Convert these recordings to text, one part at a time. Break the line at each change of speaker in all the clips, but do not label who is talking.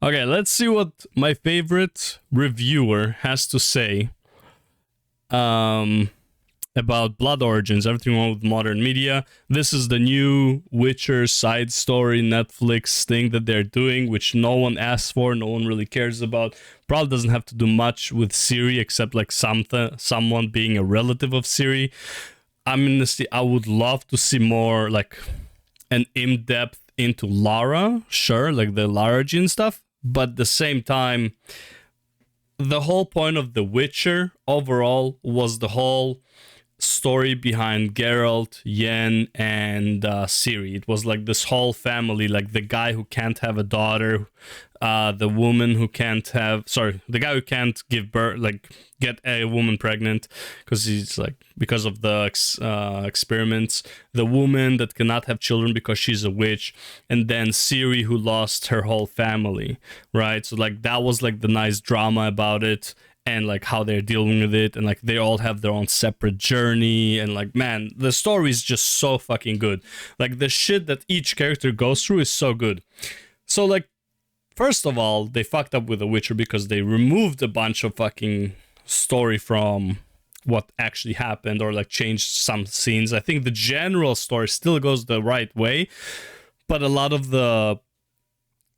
Okay, let's see what my favorite reviewer has to say about Blood Origins, everything wrong with modern media. This is the new Witcher side story Netflix thing that they're doing, which no one asks for, no one really cares about. Probably doesn't have to do much with Ciri except like someone being a relative of Ciri. I would love to see more like an in-depth into Lara, sure, like the Lara Jean stuff, but at the same time, the whole point of The Witcher overall was the whole story behind Geralt, Yen, and Ciri. It was like this whole family, like the guy who can't have a daughter, the woman who can't have, the guy who can't give birth, like get a woman pregnant because he's like, because of the experiments, the woman that cannot have children because she's a witch, and then Ciri who lost her whole family, right? So like that was like the nice drama about it, and like how they're dealing with it, and like they all have their own separate journey, and like, man, the story is just so fucking good. Like the shit that each character goes through is so good. So like, first of all, they fucked up with The Witcher because they removed a bunch of fucking story from what actually happened, or like changed some scenes. I think the general story still goes the right way, but a lot of the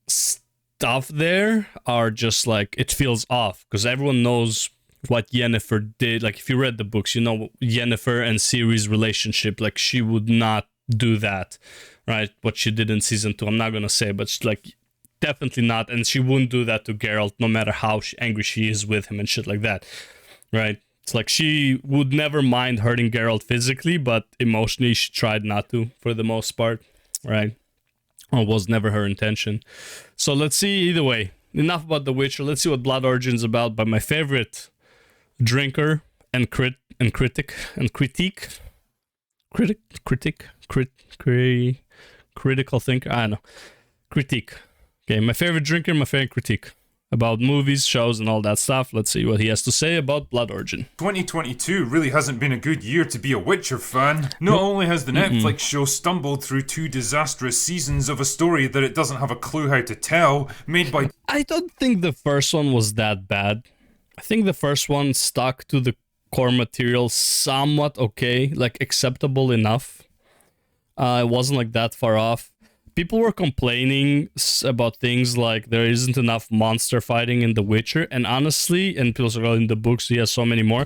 stuff there are just like, it feels off because everyone knows what Yennefer did. Like if you read the books, you know Yennefer and Ciri's relationship, like she would not do that, right? What she did in season 2, I'm not gonna say, but she, like, definitely not, and she wouldn't do that to Geralt no matter how angry she is with him and shit like that, right? It's like she would never mind hurting Geralt physically, but emotionally she tried not to for the most part, right? Or was never her intention. So let's see, either way, enough about The Witcher. Let's see what Blood Origins about by my favorite drinker and critical thinker. I don't know. Critique. Okay, my favorite drinker, my favorite critique about movies, shows, and all that stuff. Let's see what he has to say about Blood Origin.
2022 really hasn't been a good year to be a Witcher fan. Not only has the Netflix show stumbled through 2 disastrous seasons of a story that it doesn't have a clue how to tell, made by...
I don't think the first one was that bad. I think the first one stuck to the core material somewhat okay, like acceptable enough. It wasn't like that far off. People were complaining about things like there isn't enough monster fighting in The Witcher, and honestly, and people say, oh, in the books he has so many more.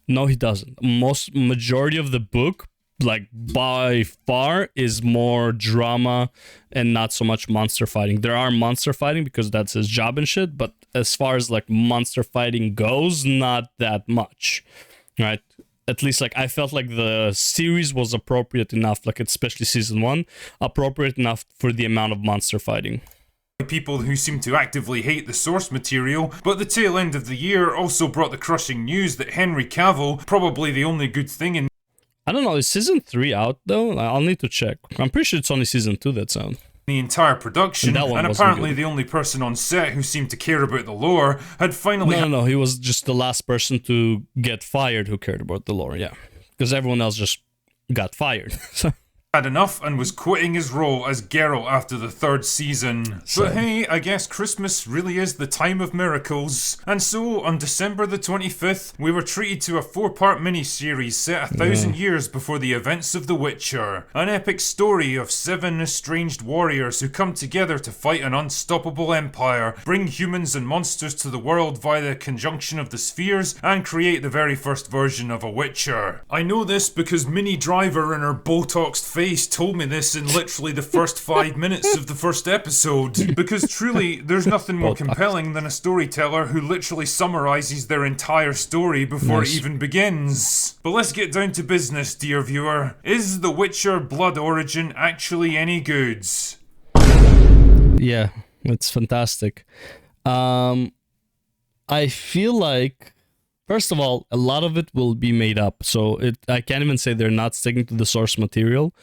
No, he doesn't. Majority of the book, like by far, is more drama and not so much monster fighting. There are monster fighting because that's his job and shit, but as far as like monster fighting goes, not that much, right? At least like I felt like the series was appropriate enough, like especially season 1, appropriate enough for the amount of monster fighting.
People who seem to actively hate the source material, but the tail end of the year also brought the crushing news that Henry Cavill, probably the only good thing in...
I don't know, is season 3 out though? I'll need to check. I'm pretty sure it's only season 2 that's out.
The entire production, and apparently the only person on set who seemed to care about the lore, had finally...
No, he was just the last person to get fired who cared about the lore, yeah. Because everyone else just got fired.
Had enough and was quitting his role as Geralt after the 3rd season. But hey, I guess Christmas really is the time of miracles. And so, on December the 25th, we were treated to a 4-part miniseries set 1,000 years before the events of The Witcher. An epic story of 7 estranged warriors who come together to fight an unstoppable empire, bring humans and monsters to the world via the conjunction of the spheres, and create the very first version of a Witcher. I know this because Minnie Driver and her Botoxed face told me this in literally the first 5 minutes of the first episode, because truly there's nothing more compelling than a storyteller who literally summarizes their entire story before it even begins. But let's get down to business, dear viewer. Is The Witcher Blood Origin actually any good?
Yeah, it's fantastic. I feel like, first of all, a lot of it will be made up. So I can't even say they're not sticking to the source material.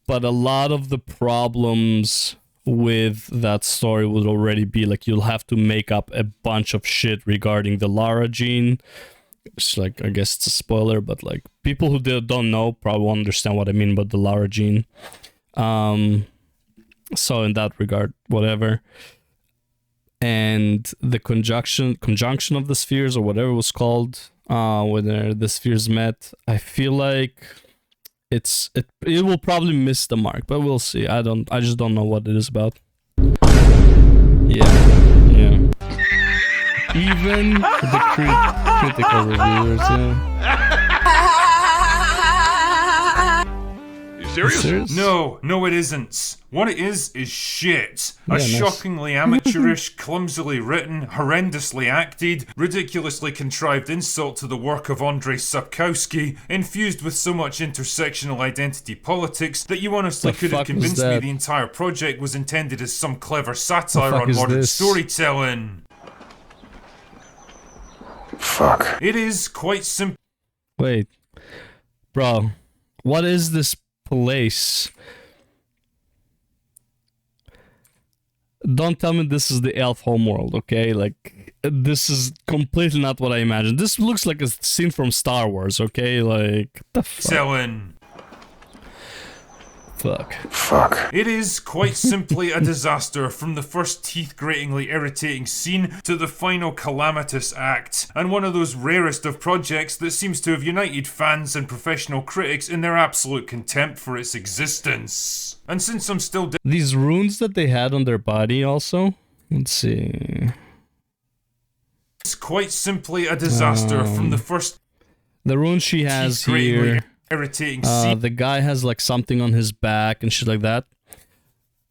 But a lot of the problems with that story would already be like, you'll have to make up a bunch of shit regarding the Lara gene. It's like, I guess it's a spoiler, but like people who don't know probably won't understand what I mean about the Lara gene. So in that regard, whatever. and the conjunction of the spheres, or whatever it was called, when the spheres met, I feel like it will probably miss the mark, but we'll see. I just don't know what it is about. Yeah. Even the critical reviewers,
Serious? No, it isn't. What it is shit. A shockingly amateurish, clumsily written, horrendously acted, ridiculously contrived insult to the work of Andrei Sapkowski, infused with so much intersectional identity politics that you honestly could have convinced me the entire project was intended as some clever satire on modern storytelling. Fuck. It is quite simple.
Wait. Bro, what is this place? Don't tell me this is the elf homeworld, okay? Like, this is completely not what I imagined. This looks like a scene from Star Wars, okay? Like, the fuck?
Selling.
Fuck.
It is quite simply a disaster, from the first teeth-gratingly irritating scene to the final calamitous act, and one of those rarest of projects that seems to have united fans and professional critics in their absolute contempt for its existence. And since I'm still
these runes that they had on their body also? Let's see.
It's quite simply a disaster, from the first...
The rune she has here...
irritating
the guy has like something on his back and shit like that.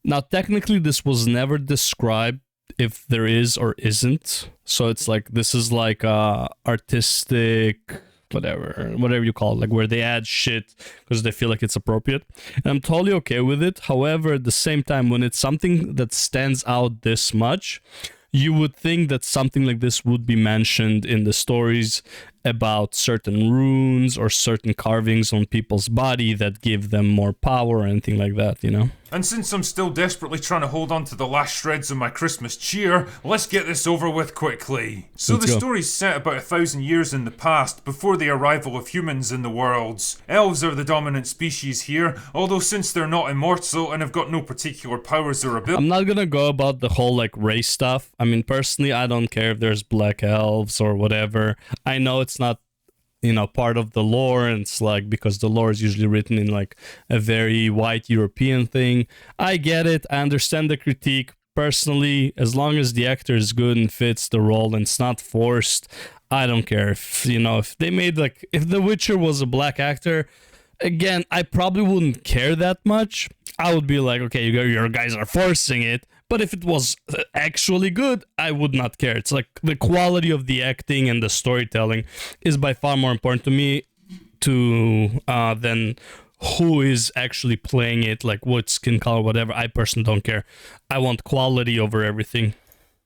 Now technically this was never described if there is or isn't, so it's like this is like artistic whatever you call it, like where they add shit because they feel like it's appropriate, and I'm totally okay with it. However, at the same time, when it's something that stands out this much, you would think that something like this would be mentioned in the stories about certain runes or certain carvings on people's body that give them more power or anything like that, you know?
And since I'm still desperately trying to hold on to the last shreds of my Christmas cheer, let's get this over with quickly. So the story's set about 1,000 years in the past, before the arrival of humans in the worlds. Elves are the dominant species here, although since they're not immortal and have got no particular powers or abilities...
I'm not gonna go about the whole like race stuff. I mean, personally, I don't care if there's black elves or whatever. I know it's not, you know, part of the lore, and it's like because the lore is usually written in like a very white European thing. I get it. I understand the critique. Personally, as long as the actor is good and fits the role and it's not forced, I don't care. If, you know, if they made like, if The Witcher was a black actor, again, I probably wouldn't care that much. I would be like, okay, your guys are forcing it. But if it was actually good, I would not care. It's like the quality of the acting and the storytelling is by far more important to me than who is actually playing it, like what skin color, whatever. I personally don't care. I want quality over everything.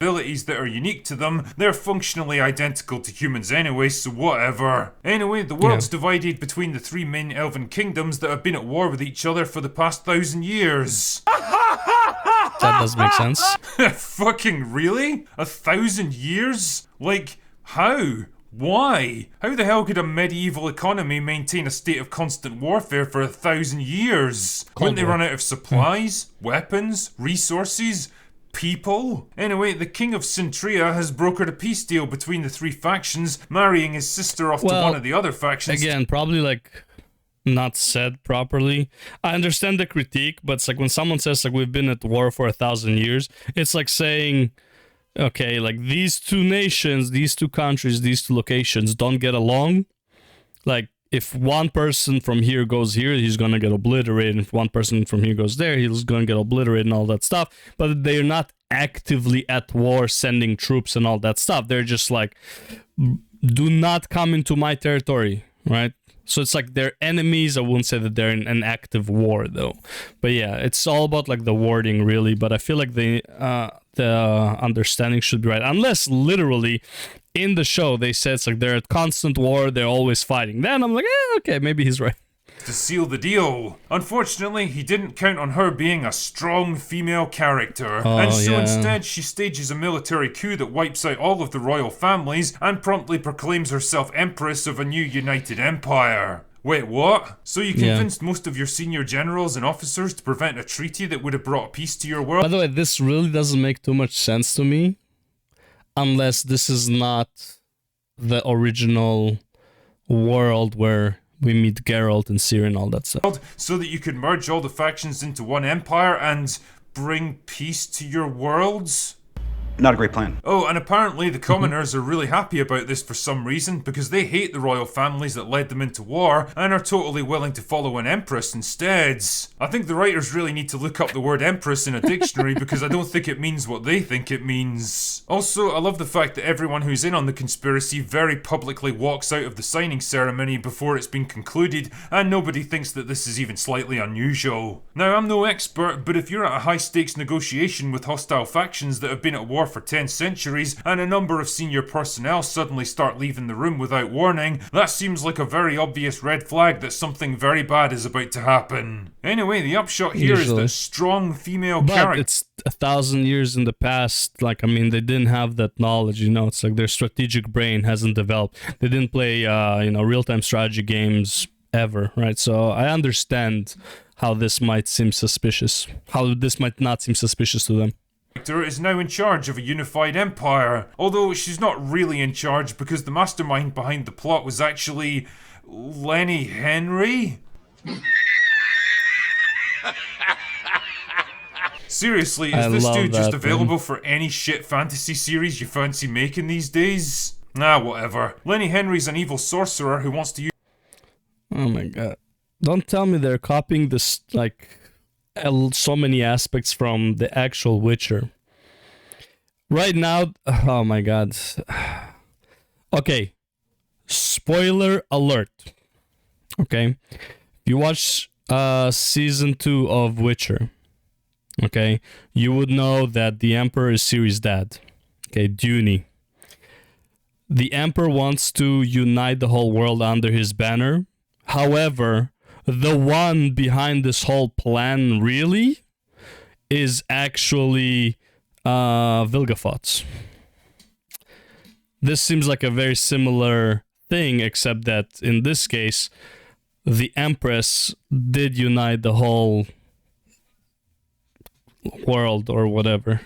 Abilities that are unique to them. They're functionally identical to humans anyway, so whatever. Anyway, the world's divided between the three main elven kingdoms that have been at war with each other for the past 1,000 years.
That does make sense.
Fucking really? 1,000 years? Like, how? Why? How the hell could a medieval economy maintain a state of constant warfare for 1,000 years? Wouldn't they run out of supplies, weapons, resources, people? Anyway, the king of Sintria has brokered a peace deal between the three factions, marrying his sister off to one of the other factions.
Again, probably like not said properly. I understand the critique, but it's like when someone says like we've been at war for 1,000 years, it's like saying, okay, like these two nations, these two countries, these two locations don't get along. Like if one person from here goes here, he's gonna get obliterated. If one person from here goes there, he's gonna get obliterated and all that stuff. But they're not actively at war, sending troops and all that stuff. They're just like, do not come into my territory, right? So it's like they're enemies. I wouldn't say that they're in an active war though. But yeah, it's all about like the wording really. But I feel like the understanding should be right. Unless literally in the show they said it's like they're at constant war, they're always fighting. Then I'm like, okay, maybe he's right.
To seal the deal. Unfortunately, he didn't count on her being a strong female character, and so instead she stages a military coup that wipes out all of the royal families and promptly proclaims herself empress of a new united empire. Wait, what? So you convinced most of your senior generals and officers to prevent a treaty that would have brought peace to your world?
By the way, this really doesn't make too much sense to me. unless this is not the original world where we meet Geralt and Ciri and all that stuff.
So that you could merge all the factions into one empire and bring peace to your worlds?
Not a great plan.
Oh, and apparently the commoners are really happy about this for some reason, because they hate the royal families that led them into war, and are totally willing to follow an empress instead. I think the writers really need to look up the word empress in a dictionary, because I don't think it means what they think it means. Also, I love the fact that everyone who's in on the conspiracy very publicly walks out of the signing ceremony before it's been concluded, and nobody thinks that this is even slightly unusual. Now, I'm no expert, but if you're at a high-stakes negotiation with hostile factions that have been at war for 10 centuries, and a number of senior personnel suddenly start leaving the room without warning, that seems like a very obvious red flag that something very bad is about to happen. Anyway, the upshot here is that strong female character...
It's 1,000 years in the past. Like, I mean, they didn't have that knowledge, you know. It's like their strategic brain hasn't developed. They didn't play, real-time strategy games ever, right? So I understand how this might seem suspicious. How this might not seem suspicious to them.
Is now in charge of a unified empire, although she's not really in charge because the mastermind behind the plot was actually Lenny Henry? Seriously, is this dude just available for any shit fantasy series you fancy making these days? Nah, whatever. Lenny Henry's an evil sorcerer who wants to use...
Oh my god. Don't tell me they're copying this, like... so many aspects from the actual Witcher. Right now, oh my god. Okay, spoiler alert. Okay, if you watch season 2 of Witcher, okay, you would know that the Emperor is Ciri's dad. Okay, Duny. The Emperor wants to unite the whole world under his banner. However, the one behind this whole plan really is actually Vilgefortz. This seems like a very similar thing, except that in this case, the Empress did unite the whole world or whatever.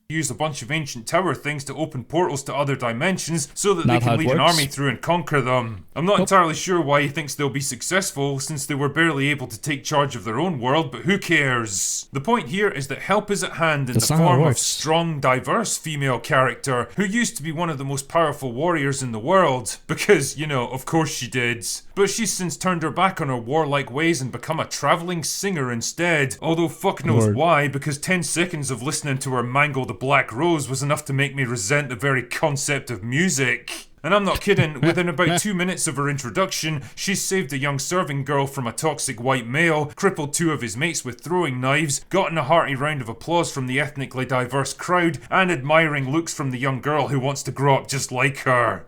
Use a bunch of ancient tower things to open portals to other dimensions so that they can lead an army through and conquer them. I'm not entirely sure why he thinks they'll be successful, since they were barely able to take charge of their own world, but who cares? The point here is that help is at hand in the form of strong, diverse female character who used to be one of the most powerful warriors in the world, because, you know, of course she did. But she's since turned her back on her warlike ways and become a travelling singer instead, although fuck knows why, because 10 seconds of listening to her mangle the Black Rose was enough to make me resent the very concept of music. And I'm not kidding, within about 2 minutes of her introduction, she's saved a young serving girl from a toxic white male, crippled 2 of his mates with throwing knives, gotten a hearty round of applause from the ethnically diverse crowd, and admiring looks from the young girl who wants to grow up just like her.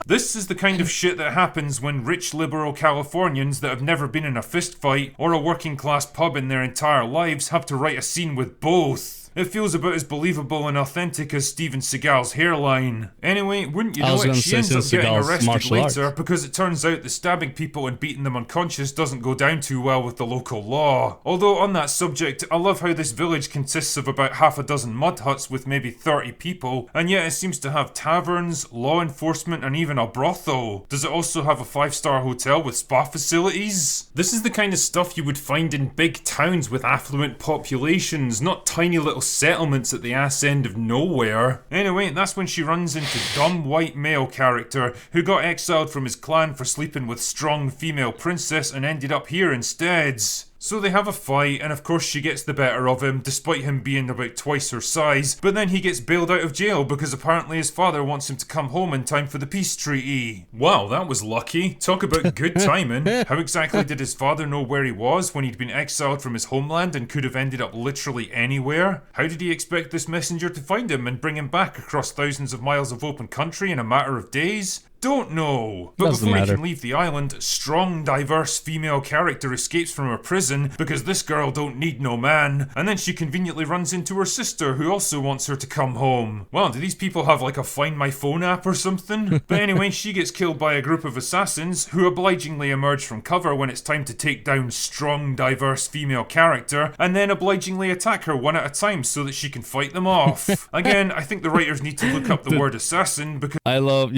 This is the kind of shit that happens when rich liberal Californians that have never been in a fist fight or a working class pub in their entire lives have to write a scene with both. It feels about as believable and authentic as Steven Seagal's hairline. Anyway, wouldn't you know it, she ends up getting arrested later because it turns out that stabbing people and beating them unconscious doesn't go down too well with the local law. Although on that subject, I love how this village consists of about half a dozen mud huts with maybe 30 people, and yet it seems to have taverns, law enforcement, and even a brothel. Does it also have a 5-star hotel with spa facilities? This is the kind of stuff you would find in big towns with affluent populations, not tiny little settlements at the ass end of nowhere. Anyway, that's when she runs into dumb white male character who got exiled from his clan for sleeping with strong female princess and ended up here instead. So they have a fight, and of course she gets the better of him, despite him being about twice her size, but then he gets bailed out of jail because apparently his father wants him to come home in time for the peace treaty. Wow, that was lucky. Talk about good timing. How exactly did his father know where he was when he'd been exiled from his homeland and could have ended up literally anywhere? How did he expect this messenger to find him and bring him back across thousands of miles of open country in a matter of days? Don't know. But
Doesn't
before
matter.
he can leave the island, a strong, diverse female character escapes from her prison because this girl don't need no man, and then she conveniently runs into her sister who also wants her to come home. Well, do these people have like a Find My Phone app or something? But anyway, she gets killed by a group of assassins who obligingly emerge from cover when it's time to take down strong, diverse female character, and then obligingly attack her one at a time so that she can fight them off. Again, I think the writers need to look up the word assassin because
I love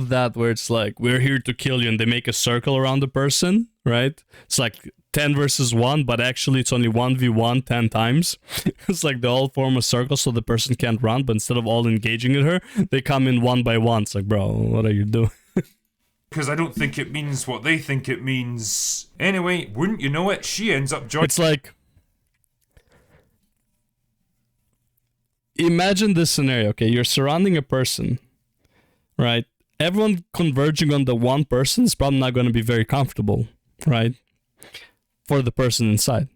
that where it's like, we're here to kill you, and they make a circle around the person, right? It's like 10 versus 1, but actually it's only 1v1 10 times. It's like they all form a circle so the person can't run, but instead of all engaging at her, they come in one by one. It's like, bro, what are you doing?
because I don't think it means what they think it means. Anyway, wouldn't you know it, she ends up joining.
It's like, imagine this scenario, okay? You're surrounding a person, right? Everyone converging on the one person is probably not going to be very comfortable, right? For the person inside.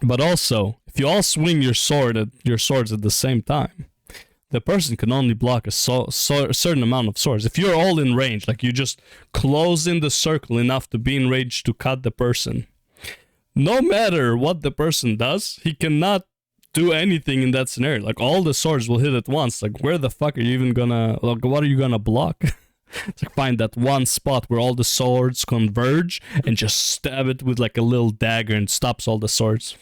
But also, if you all swing your swords at the same time, the person can only block a certain amount of swords. If you're all in range, like you just close in the circle enough to be in range to cut the person, no matter what the person does, he cannot do anything in that scenario. Like, all the swords will hit at once. Like, where the fuck are you even gonna, like, what are you gonna block? It's like, find that one spot where all the swords converge and just stab it with like a little dagger and stops all the swords.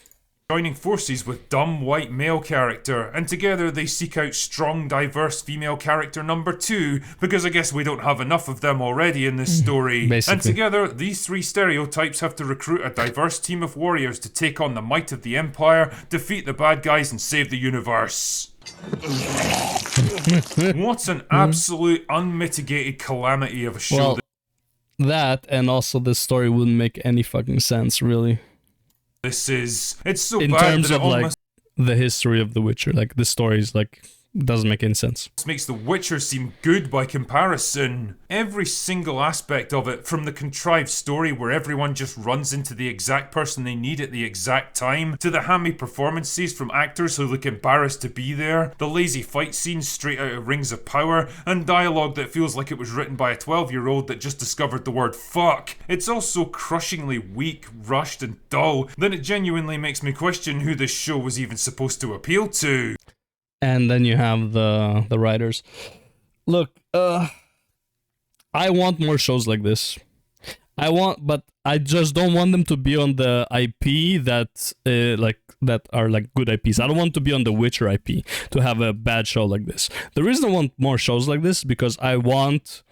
Joining forces with dumb white male character, and together they seek out strong, diverse female character number 2, because I guess we don't have enough of them already in this story.
Basically.
And together, these 3 stereotypes have to recruit a diverse team of warriors to take on the might of the Empire, defeat the bad guys, and save the universe. What an absolute unmitigated calamity of a show.
Well, that, and also this story wouldn't make any fucking sense, really.
This is. It's so
In
bad
terms
that
of
it almost
like the history of The Witcher, like the story is like, doesn't make any sense.
makes The Witcher seem good by comparison. Every single aspect of it, from the contrived story where everyone just runs into the exact person they need at the exact time, to the hammy performances from actors who look embarrassed to be there, the lazy fight scenes straight out of Rings of Power, and dialogue that feels like it was written by a 12-year-old that just discovered the word fuck. It's all so crushingly weak, rushed, and dull that it genuinely makes me question who this show was even supposed to appeal to.
And then you have the writers. Look, I want more shows like this. But I just don't want them to be on the IP that are like good IPs. I don't want to be on the Witcher IP to have a bad show like this. The reason I want more shows like this is because I want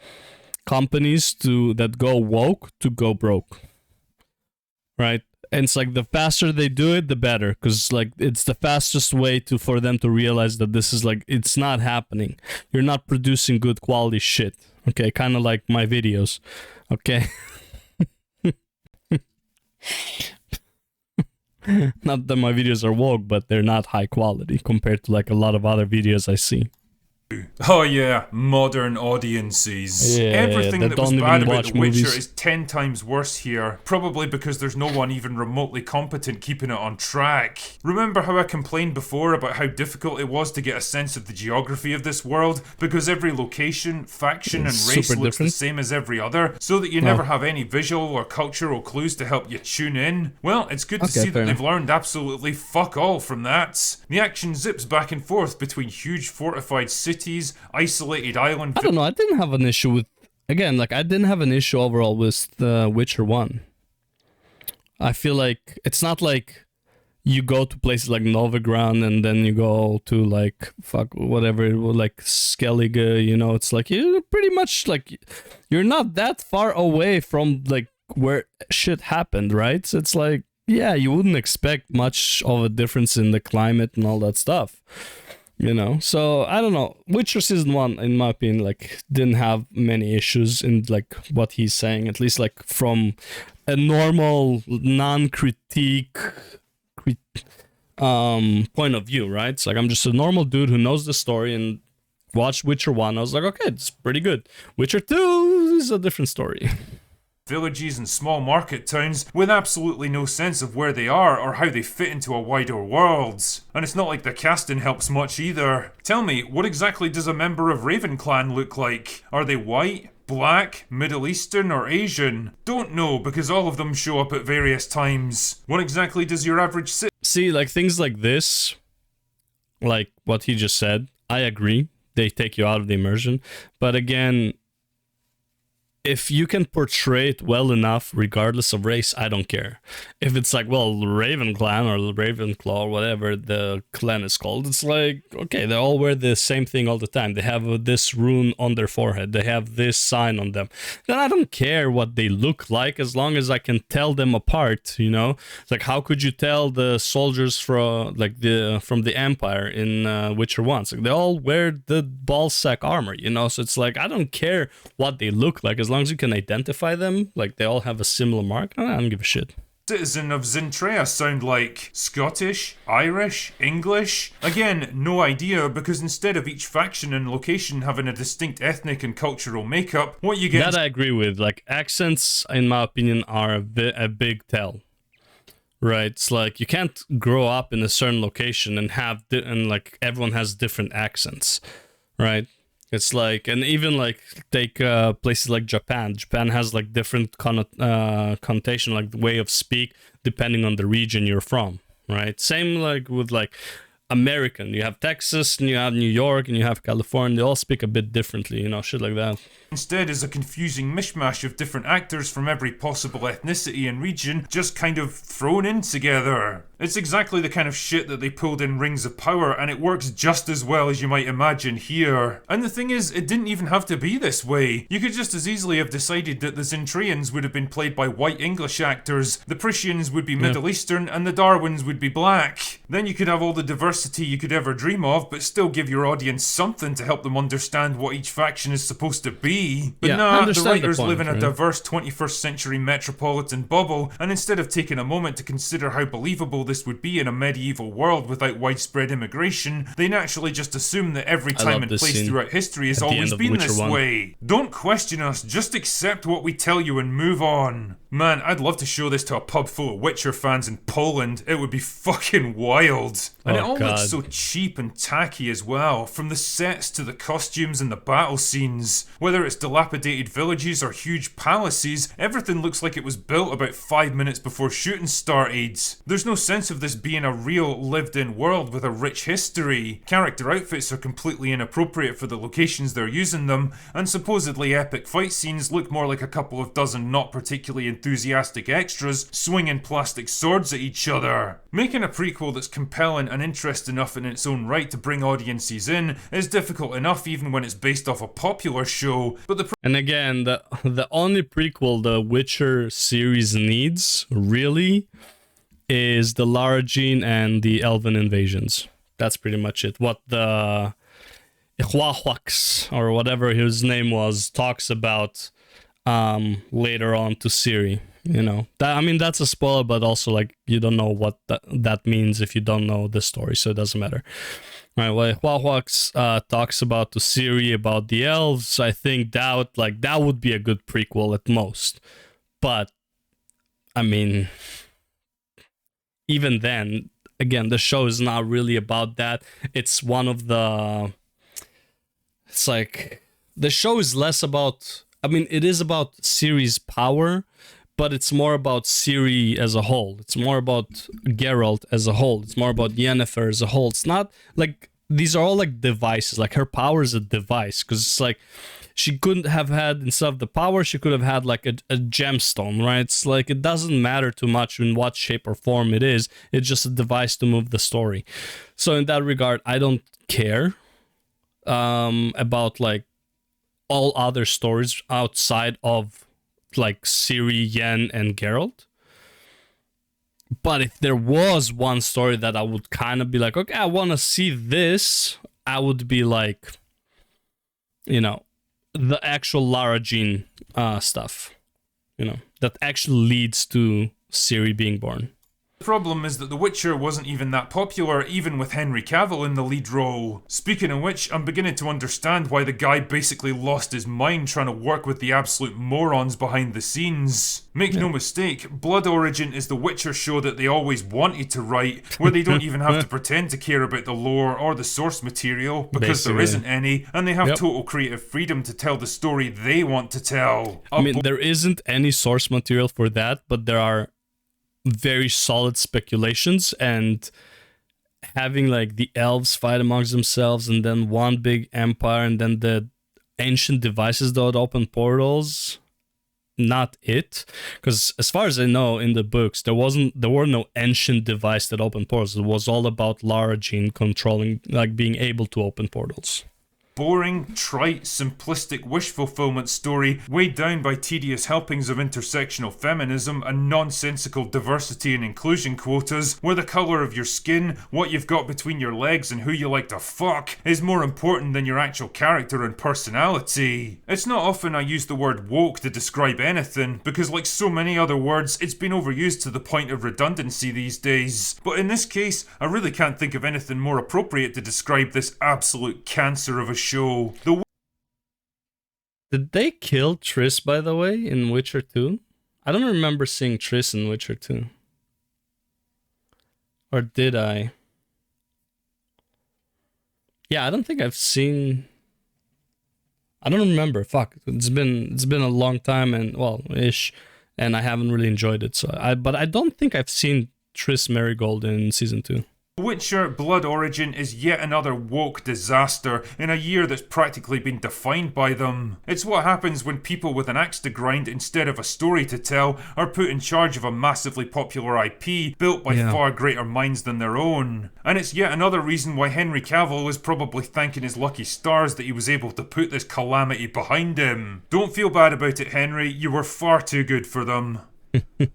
companies that go woke to go broke. Right? And it's like, the faster they do it, the better, because like it's the fastest way for them to realize that this is like, it's not happening. You're not producing good quality shit. Okay, kind of like my videos. Okay. Not that my videos are woke, but they're not high quality compared to like a lot of other videos I see.
Oh yeah, modern audiences.
Yeah,
Everything
that
that was
don't
bad
even
about
watch
The Witcher
movies.
is 10 times worse here, probably because there's no one even remotely competent keeping it on track. Remember how I complained before about how difficult it was to get a sense of the geography of this world, because every location, faction, and
It's
race
super
looks
different.
the same as every other, so that you never have any visual or cultural clues to help you tune in? Well, it's good to
Okay,
see that
fair
they've
enough.
learned absolutely fuck all from that. The action zips back and forth between huge fortified cities, isolated island
I don't know, I didn't have an issue with, again, like I didn't have an issue overall with The Witcher 1. I feel like it's not like you go to places like Novigrad and then you go to like whatever, like Skellige, you know, it's like you're pretty much like, you're not that far away from like where shit happened, right? So it's like, yeah, you wouldn't expect much of a difference in the climate and all that stuff. You know, so I don't know. Witcher season 1, in my opinion, like didn't have many issues in like what he's saying, at least like from a normal non-critique point of view, right? It's like, I'm just a normal dude who knows the story and watched Witcher 1. I was like, okay, it's pretty good. Witcher 2 is a different story.
villages and small market towns with absolutely no sense of where they are or how they fit into a wider world. And it's not like the casting helps much either. Tell me, what exactly does a member of Raven Clan look like? Are they white, black, Middle Eastern, or Asian? Don't know, because all of them show up at various times. What exactly does your average
See, like things like this, like what he just said, I agree. They take you out of the immersion. But again, if you can portray it well enough, regardless of race, I don't care. If it's like, well, Raven Clan or Ravenclaw or whatever the clan is called, it's like, okay, they all wear the same thing all the time. They have this rune on their forehead. They have this sign on them. Then I don't care what they look like as long as I can tell them apart, you know? Like, how could you tell the soldiers from the Empire in Witcher 1? Like, they all wear the ballsack armor, you know? So it's like, I don't care what they look like as long as you can identify them, like they all have a similar mark. I don't give a shit.
Citizen of Zintrea sound like? Scottish? Irish? English? Again, no idea, because instead of each faction and location having a distinct ethnic and cultural makeup, what you get...
That I agree with. Like, accents, in my opinion, are a big tell. Right? It's like, you can't grow up in a certain location and like, everyone has different accents. Right? It's like, and even like take places like Japan. Japan has like different connotation, like the way of speak, depending on the region you're from, right? Same like with like American. You have Texas and you have New York and you have California. They all speak a bit differently, you know, shit like that.
Instead is a confusing mishmash of different actors from every possible ethnicity and region just kind of thrown in together. It's exactly the kind of shit that they pulled in Rings of Power, and it works just as well as you might imagine here. And the thing is, it didn't even have to be this way. You could just as easily have decided that the Zintreans would have been played by white English actors, the Prussians would be Middle Eastern, and the Darwins would be black. Then you could have all the diversity you could ever dream of, but still give your audience something to help them understand what each faction is supposed to be. But the writers live in a diverse 21st century metropolitan bubble, and instead of taking a moment to consider how believable this would be in a medieval world without widespread immigration, they naturally just assume that every time and place throughout history has always been this way. Don't question us, just accept what we tell you and move on. Man, I'd love to show this to a pub full of Witcher fans in Poland. It would be fucking wild. And it all looks so cheap and tacky as well, from the sets to the costumes and the battle scenes. Whether it's dilapidated villages or huge palaces, everything looks like it was built about 5 minutes before shooting started. There's no sense of this being a real lived-in world with a rich history. Character outfits are completely inappropriate for the locations they're using them, and supposedly epic fight scenes look more like a couple of dozen not particularly enthusiastic extras swinging plastic swords at each other. Making a prequel that's compelling and interesting enough in its own right to bring audiences in is difficult enough even when it's based off a popular show, but
and again, the only prequel the Witcher series needs, really, is the Lara Jean and the Elven invasions. That's pretty much it. What the Huahuax, or whatever his name was, talks about later on to Ciri, you know. I mean, that's a spoiler, but also, like, you don't know what that means if you don't know the story, so it doesn't matter. Right, well, Huahuax talks about to Ciri, about the elves. I think that would be a good prequel at most. But, I mean, even then, again, the show is not really about that. It's one of the... It's like... The show is less about... I mean, it is about Ciri's power, but it's more about Ciri as a whole. It's more about Geralt as a whole. It's more about Yennefer as a whole. It's not like... These are all like devices. Like, her power is a device, because it's like... She couldn't have had, instead of the power, she could have had like a gemstone, right? It's like, it doesn't matter too much in what shape or form it is. It's just a device to move the story. So in that regard, I don't care about like all other stories outside of like Ciri, Yen, and Geralt. But if there was one story that I would kind of be like, okay, I want to see this, I would be like, you know, the actual Lara Jean stuff, you know, that actually leads to Ciri being born.
The problem is that The Witcher wasn't even that popular, even with Henry Cavill in the lead role. Speaking of which, I'm beginning to understand why the guy basically lost his mind trying to work with the absolute morons behind the scenes. Make no mistake, Blood Origin is the Witcher show that they always wanted to write, where they don't even have to pretend to care about the lore or the source material, because there isn't any, and they have total creative freedom to tell the story they want to tell.
I mean, there isn't any source material for that, but there are very solid speculations, and having like the elves fight amongst themselves and then one big empire and then the ancient devices that would open portals, not it, because as far as I know in the books there were no ancient device that opened portals. It was all about Lara Jean controlling, like being able to open portals.
Boring, trite, simplistic wish fulfillment story weighed down by tedious helpings of intersectional feminism and nonsensical diversity and inclusion quotas, where the colour of your skin, what you've got between your legs and who you like to fuck is more important than your actual character and personality. It's not often I use the word woke to describe anything, because like so many other words, it's been overused to the point of redundancy these days. But in this case, I really can't think of anything more appropriate to describe this absolute cancer of a show.
Did they kill Triss, by the way, in Witcher 2? I don't remember seeing Triss in Witcher 2. Or did I? Yeah, I don't think I've seen... I don't remember. Fuck. It's been a long time and, well, ish, and I haven't really enjoyed it. But I don't think I've seen Triss Merigold in Season 2.
Witcher Blood Origin is yet another woke disaster in a year that's practically been defined by them. It's what happens when people with an axe to grind instead of a story to tell are put in charge of a massively popular IP built by far greater minds than their own. And it's yet another reason why Henry Cavill is probably thanking his lucky stars that he was able to put this calamity behind him. Don't feel bad about it, Henry, you were far too good for them.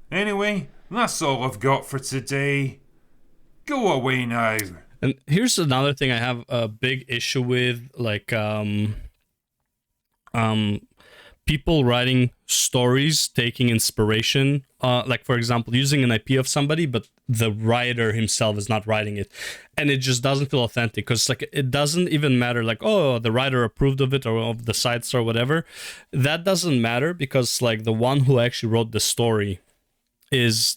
Anyway, that's all I've got for today. Go away now.
And here's another thing I have a big issue with, like people writing stories, taking inspiration, like for example, using an IP of somebody, but the writer himself is not writing it, and it just doesn't feel authentic, because like it doesn't even matter, like, oh, the writer approved of it or of the sites or whatever. That doesn't matter, because like the one who actually wrote the story is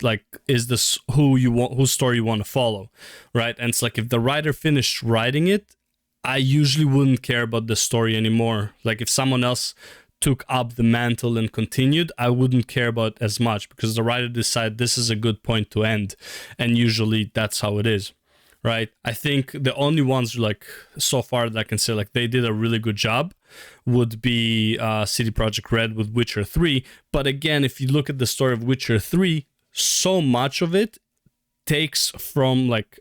this whose story you want to follow, right? And it's like, if the writer finished writing it, I usually wouldn't care about the story anymore. Like if someone else took up the mantle and continued, I wouldn't care about it as much, because the writer decided this is a good point to end, and usually that's how it is, right? I think the only ones like so far that I can say like they did a really good job would be CD Projekt Red with Witcher 3. But again, if you look at the story of Witcher 3, so much of it takes from like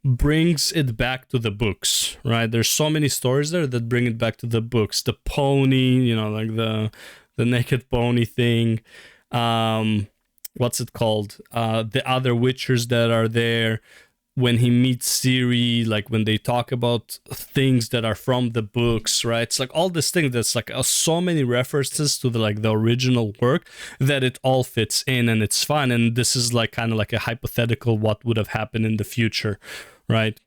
brings it back to the books, right? There's so many stories there that bring it back to the books. The pony, you know, like the naked pony thing. What's it called? The other Witchers that are there. When he meets Ciri, like when they talk about things that are from the books, right? It's like all this thing that's like so many references to the original work that it all fits in and it's fun. And this is like kind of like a hypothetical what would have happened in the future, right?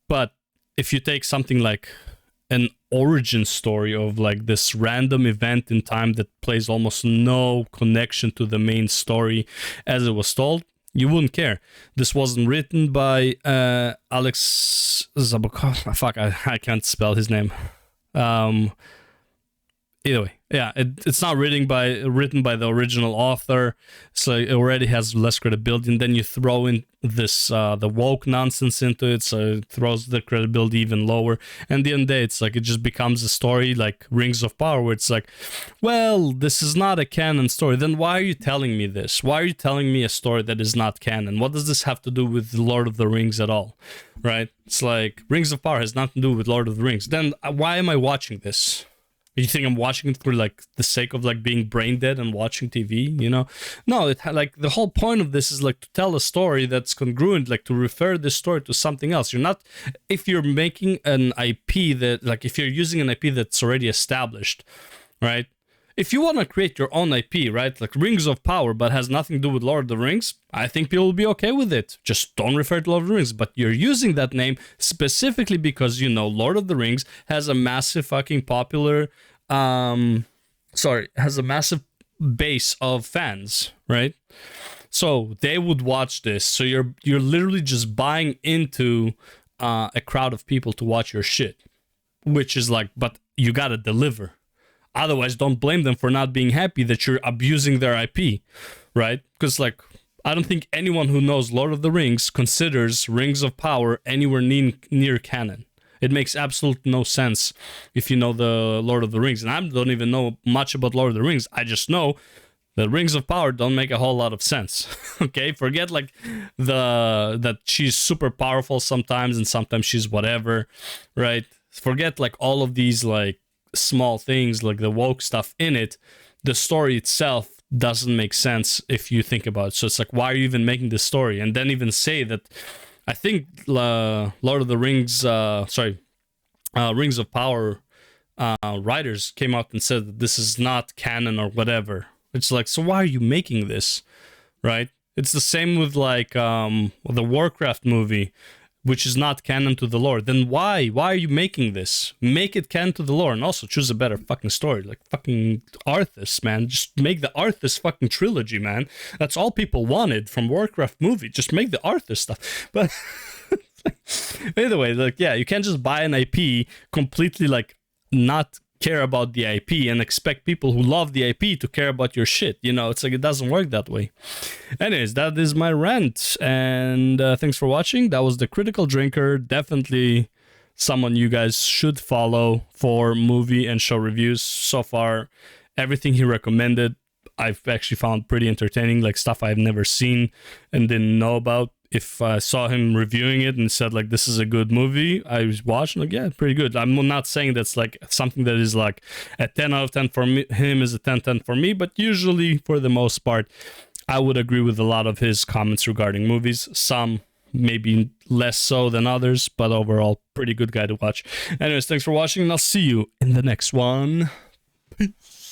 But if you take something like an origin story of like this random event in time that plays almost no connection to the main story as it was told, you wouldn't care. This wasn't written by Alex Zabokov. Fuck, I can't spell his name. Either way, yeah, it's not written by the original author, so it already has less credibility. And then you throw in this the woke nonsense into it, so it throws the credibility even lower. And at the end of the day, it's like it just becomes a story like Rings of Power, where it's like, well, this is not a canon story. Then why are you telling me this? Why are you telling me a story that is not canon? What does this have to do with Lord of the Rings at all? Right? It's like Rings of Power has nothing to do with Lord of the Rings. Then why am I watching this? You think I'm watching it for like the sake of like being brain dead and watching TV, you know? No, like the whole point of this is like to tell a story that's congruent, like to refer this story to something else. You're not, if you're making an IP that, like if you're using an IP that's already established, right? if you want to create your own IP, right, like Rings of Power, but has nothing to do with Lord of the Rings, I think people will be okay with it. Just don't refer to Lord of the Rings. But you're using that name specifically because, you know, Lord of the Rings has a massive fucking popular, has a massive base of fans, right? So they would watch this. So you're literally just buying into a crowd of people to watch your shit, which is like, but you gotta deliver. Otherwise, don't blame them for not being happy that you're abusing their IP, right? Because, like, I don't think anyone who knows Lord of the Rings considers Rings of Power anywhere near canon. It makes absolute no sense if you know the Lord of the Rings. And I don't even know much about Lord of the Rings. I just know the Rings of Power don't make a whole lot of sense. Okay? Forget, like, that she's super powerful sometimes and sometimes she's whatever, right? Forget, like, all of these, like, small things like the woke stuff in it. The story itself doesn't make sense if you think about it. So it's like, why are you even making this story? And then even say that I think Lord of the Rings Rings of Power writers came out and said that this is not canon or whatever. It's like, so why are you making this, right? It's the same with like the Warcraft movie, which is not canon to the lore. Then why are you making this? Make it canon to the lore, and also choose a better fucking story, like fucking Arthas, man. Just make the Arthas fucking trilogy, man. That's all people wanted from Warcraft movie. Just make the Arthas stuff. But either way, like, yeah, you can't just buy an IP completely, like, not care about the IP and expect people who love the IP to care about your shit. You know, it's like, it doesn't work that way. Anyways, that is my rant, and thanks for watching. That was the Critical Drinker. Definitely someone you guys should follow for movie and show reviews. So far, everything he recommended, I've actually found pretty entertaining, like stuff I've never seen and didn't know about. If I saw him reviewing it and said, like, this is a good movie, I was watching, like, yeah, pretty good. I'm not saying that's, like, something that is, like, a 10 out of 10 for me, him is a 10/10 for me, but usually, for the most part, I would agree with a lot of his comments regarding movies. Some maybe less so than others, but overall, pretty good guy to watch. Anyways, thanks for watching, and I'll see you in the next one. Peace.